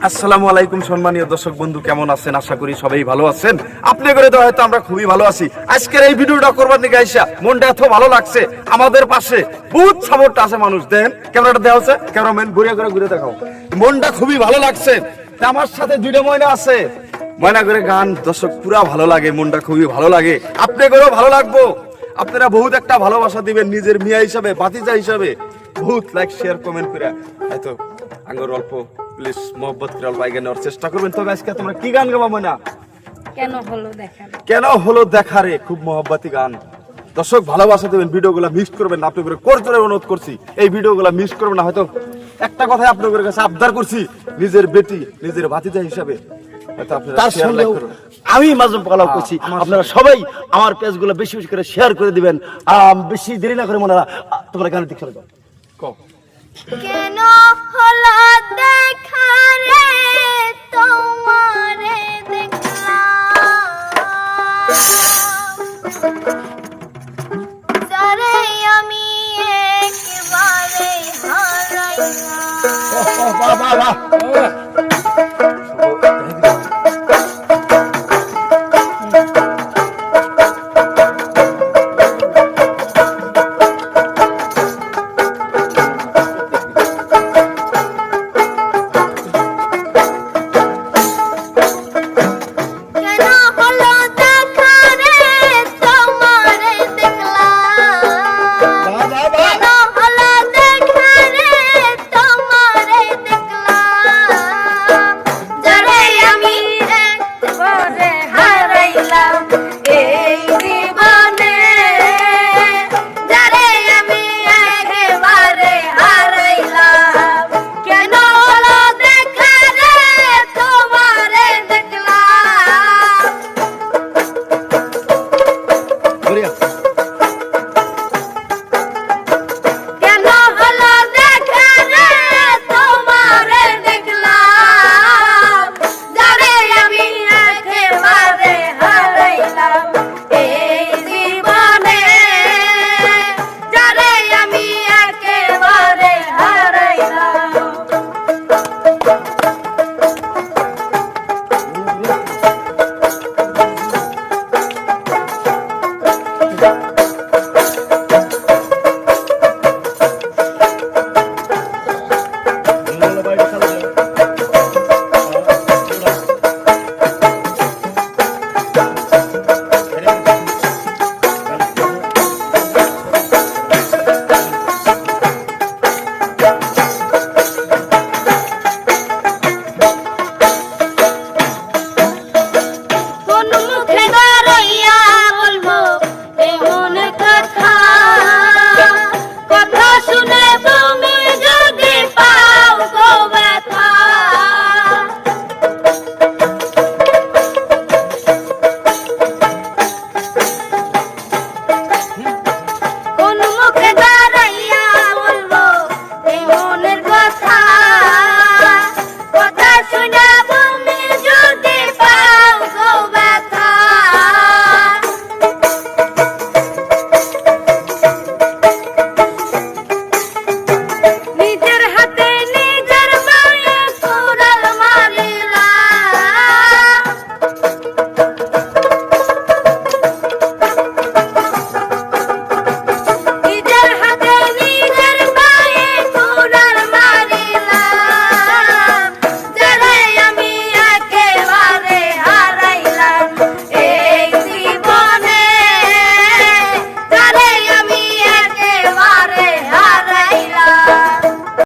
আসসালামু আলাইকুম সম্মানীয় দর্শক বন্ধু, কেমন আছেন? আশা করি সবাই ভালো আছেন। আপনি করে তো হয়তো আমরা খুবই ভালো আছি। আজকের এই ভিডিওটা করবার দিকে আইসা মনটা এত ভালো লাগছে। আমাদের পাশে বহুত সাপোর্ট আছে মানুষ। দেন ক্যামেরাটা দেওয়া আছে, ক্যামেরাম্যান ঘুরে ঘুরে ঘুরে দেখাও। মনটা খুবই ভালো লাগছে। আমার সাথে দুইটা ময়না আছে, ময়না করে গান দর্শক পুরা ভালো লাগে, মনটা খুবই ভালো লাগে। আপনি করেও ভালো লাগবো। আপনারা বহুত একটা ভালোবাসা দিবেন নিজের মিয়া হিসাবে, ভাতিজা হিসাবে। বহুত লাইক শেয়ার কমেন্ট করে হয়তো আঙ্গর অল্প প্লিজ মোহব্বত করে অল্প আগে নেওয়ার চেষ্টা করবেন। তবে আজকে তোমরা কি গান গাবা ময়না? কেন হলো দেখা রে। কেন হলো দেখা রে, খুব মহব্বতী গান। দর্শক ভালোবাসা দেবেন, ভিডিওগুলো মিস করবেন না। আপনাদের করজোরে অনুরোধ করছি এই ভিডিওগুলো মিস করবেন না। হয়তো একটা কথাই আপনাদের কাছে আবদার করছি, নিজের বেটি নিজের ভাতিজা হিসাবে হয়তো আপনারা তার শেয়ার সঙ্গে লাইক করুন। আমি মাজুম পালাও করছি, আপনারা সবাই আমার পেজগুলো বেশি বেশি করে শেয়ার করে দিবেন। বেশি দেরি না করে মনে তোমরা গানের দিক চলে যাও। কেন হলো দেখা রে তোমারে দেখলাম, যারে আমি একেবারে হারাইলাম। Obrigado.